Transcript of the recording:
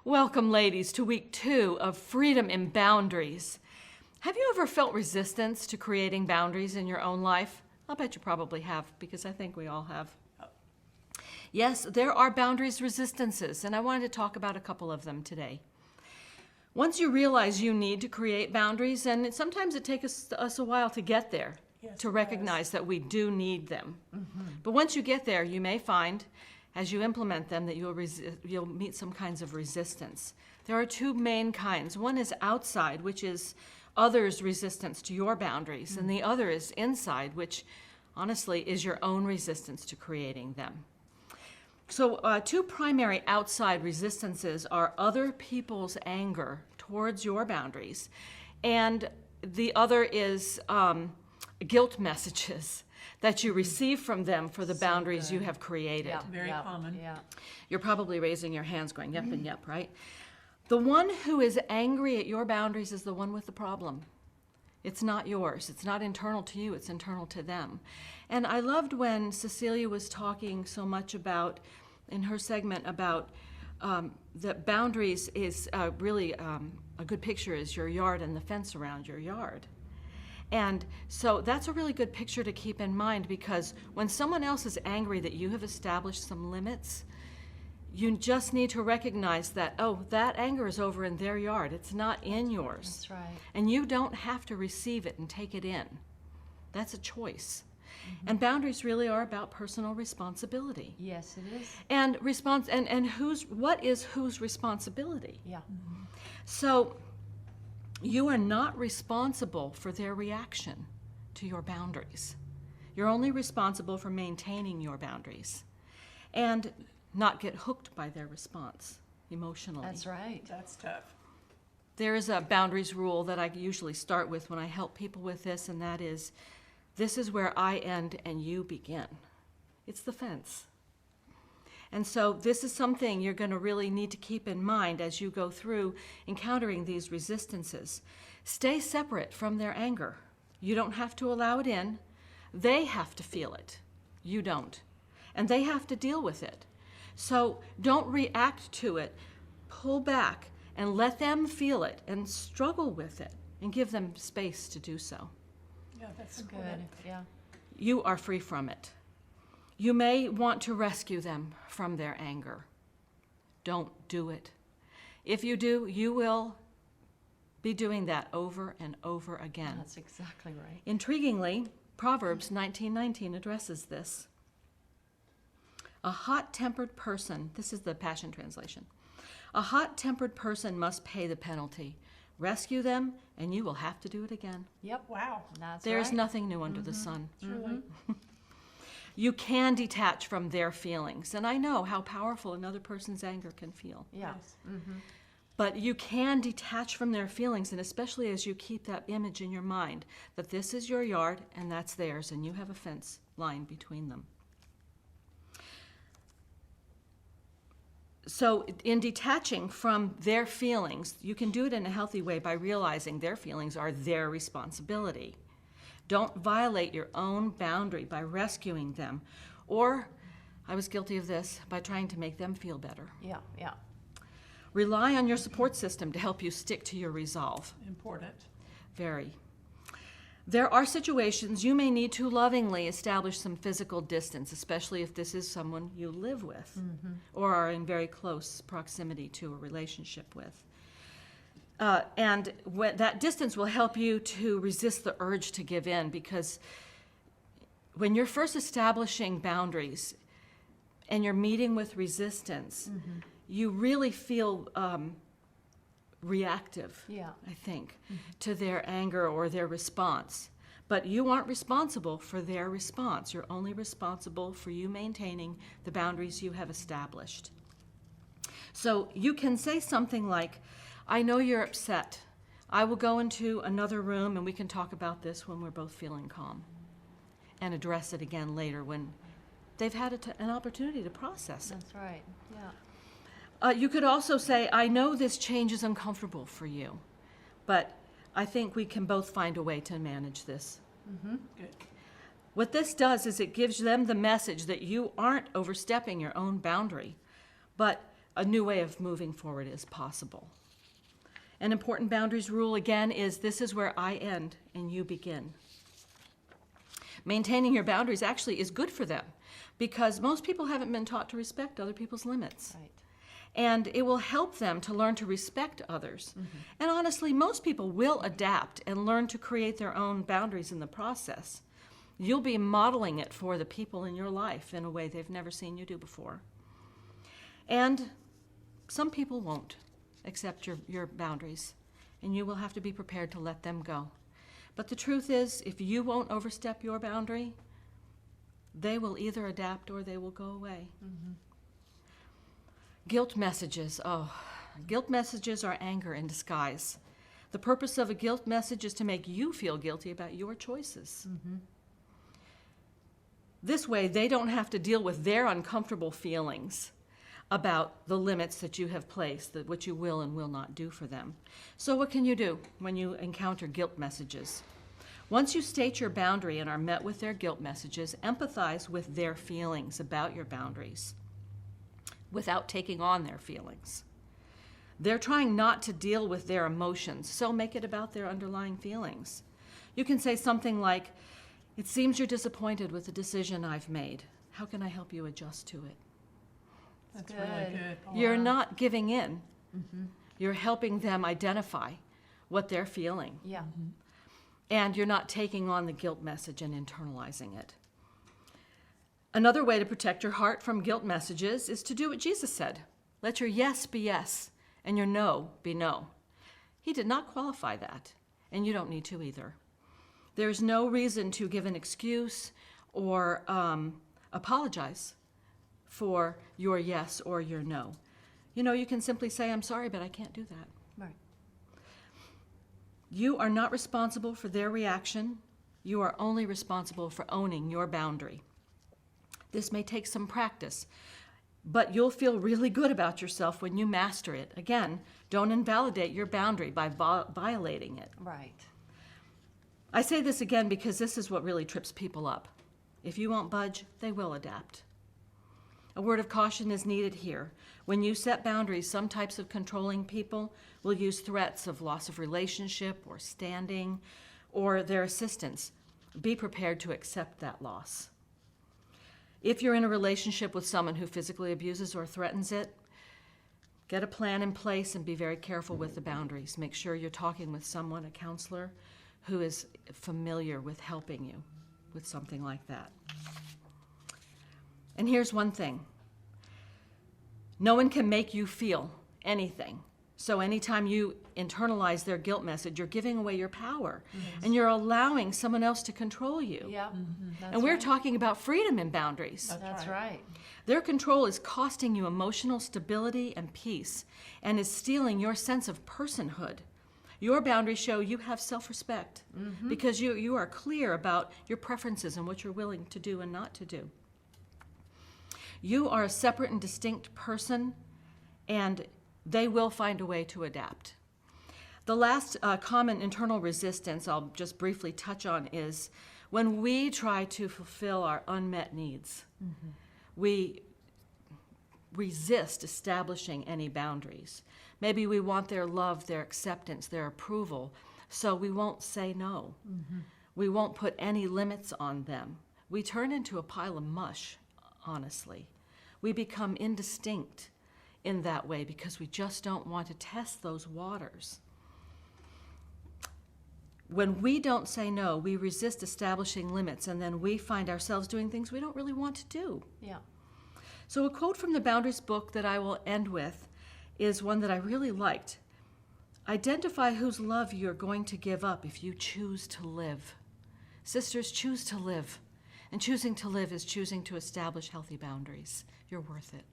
Welcome, ladies, to week 2 of Freedom in Boundaries. Have you ever felt resistance to creating boundaries in your own life? I'll bet you probably have, because I think we all have. Yes, there are boundaries resistances, and I wanted to talk about a couple of them today. Once you realize you need to create boundaries, and sometimes it takes us a while to get there, to recognize that we do need them. But once you get there, you may find, as you implement them, that you'll meet some kinds of resistance. There are two main kinds. One is outside, which is others' resistance to your boundaries, and the other is inside, which honestly is your own resistance to creating them. So two primary outside resistances are other people's anger towards your boundaries, and the other is guilt messages that you receive from them for the boundaries you have created. Yeah, Very common. Yeah. You're probably raising your hands going, yep and yep, right? The one who is angry at your boundaries is the one with the problem. It's not yours. It's not internal to you. It's internal to them. And I loved when Cecilia was talking so much about, in her segment, about that boundaries is really a good picture is your yard and the fence around your yard. And so that's a really good picture to keep in mind, because when someone else is angry that you have established some limits, you just need to recognize that, oh, that anger is over in their yard. It's not in yours. That's right. And you don't have to receive it and take it in. That's a choice. And boundaries really are about personal responsibility. Yes, it is. And what is whose responsibility? Yeah. So you are not responsible for their reaction to your boundaries. You're only responsible for maintaining your boundaries and not get hooked by their response emotionally. That's right. That's tough. There is a boundaries rule that I usually start with when I help people with this, and that is, this is where I end and you begin. It's the fence. And so this is something you're going to really need to keep in mind as you go through encountering these resistances. Stay separate from their anger. You don't have to allow it in. They have to feel it. You don't. And they have to deal with it. So don't react to it. Pull back and let them feel it and struggle with it and give them space to do so. Yeah, that's Good. good. Yeah. You are free from it. You may want to rescue them from their anger. Don't do it. If you do, you will be doing that over and over again. That's exactly right. Intriguingly, Proverbs 19:19 addresses this. A hot-tempered person, this is the Passion Translation, a hot-tempered person must pay the penalty. Rescue them, and you will have to do it again. Yep. Wow. That's There's right. nothing new under the sun. Truly. You can detach from their feelings, and I know how powerful another person's anger can feel. Yeah. Yes. But you can detach from their feelings, and especially as you keep that image in your mind, that this is your yard and that's theirs, and you have a fence line between them. So in detaching from their feelings, you can do it in a healthy way by realizing their feelings are their responsibility. Don't violate your own boundary by rescuing them, or, I was guilty of this, by trying to make them feel better. Yeah. Yeah. Rely on your support system to help you stick to your resolve. Important. Very. There are situations you may need to lovingly establish some physical distance, especially if this is someone you live with or are in very close proximity to a relationship with. And that distance will help you to resist the urge to give in, because when you're first establishing boundaries and you're meeting with resistance, you really feel reactive, Yeah. I think, to their anger or their response. But you aren't responsible for their response. You're only responsible for you maintaining the boundaries you have established. So you can say something like, I know you're upset. I will go into another room and we can talk about this when we're both feeling calm, and address it again later when they've had an opportunity to process it. That's right. Yeah. You could also say, I know this change is uncomfortable for you, but I think we can both find a way to manage this. Good. What this does is it gives them the message that you aren't overstepping your own boundary, but a new way of moving forward is possible. An important boundaries rule, again, is this is where I end and you begin. Maintaining your boundaries actually is good for them because most people haven't been taught to respect other people's limits. Right. And it will help them to learn to respect others. And honestly, most people will adapt and learn to create their own boundaries in the process. You'll be modeling it for the people in your life in a way they've never seen you do before. And some people won't accept your boundaries, and you will have to be prepared to let them go. But the truth is, if you won't overstep your boundary, they will either adapt or they will go away. Guilt messages. Oh, guilt messages are anger in disguise. The purpose of a guilt message is to make you feel guilty about your choices. This way, they don't have to deal with their uncomfortable feelings about the limits that you have placed, that what you will and will not do for them. So what can you do when you encounter guilt messages? Once you state your boundary and are met with their guilt messages, empathize with their feelings about your boundaries without taking on their feelings. They're trying not to deal with their emotions, so make it about their underlying feelings. You can say something like, "It seems you're disappointed with the decision I've made. How can I help you adjust to it?" That's Good. really good. Paula. You're not giving in. You're helping them identify what they're feeling. Yeah. And you're not taking on the guilt message and internalizing it. Another way to protect your heart from guilt messages is to do what Jesus said. Let your yes be yes and your no be no. He did not qualify that, and you don't need to either. There's no reason to give an excuse or apologize for your yes or your no. You know, you can simply say, "I'm sorry, but I can't do that." Right. You are not responsible for their reaction. You are only responsible for owning your boundary. This may take some practice, but you'll feel really good about yourself when you master it. Again, don't invalidate your boundary by violating it. Right. I say this again because this is what really trips people up. If you won't budge, they will adapt. A word of caution is needed here. When you set boundaries, some types of controlling people will use threats of loss of relationship or standing or their assistance. Be prepared to accept that loss. If you're in a relationship with someone who physically abuses or threatens it, get a plan in place and be very careful with the boundaries. Make sure you're talking with someone, a counselor, who is familiar with helping you with something like that. And here's one thing. No one can make you feel anything. So anytime you internalize their guilt message, you're giving away your power. And you're allowing someone else to control you. Yeah. That's And we're right. talking about freedom and boundaries. That's right. Their control is costing you emotional stability and peace and is stealing your sense of personhood. Your boundaries show you have self-respect because you are clear about your preferences and what you're willing to do and not to do. You are a separate and distinct person, and they will find a way to adapt. The last common internal resistance I'll just briefly touch on is when we try to fulfill our unmet needs. We resist establishing any boundaries. Maybe we want their love, their acceptance, their approval, so we won't say no. We won't put any limits on them. We turn into a pile of mush, honestly. We become indistinct in that way because we just don't want to test those waters. When we don't say no, we resist establishing limits, and then we find ourselves doing things we don't really want to do. Yeah. So a quote from the Boundaries book that I will end with is one that I really liked. Identify whose love you're going to give up if you choose to live. Sisters, choose to live. And choosing to live is choosing to establish healthy boundaries. You're worth it.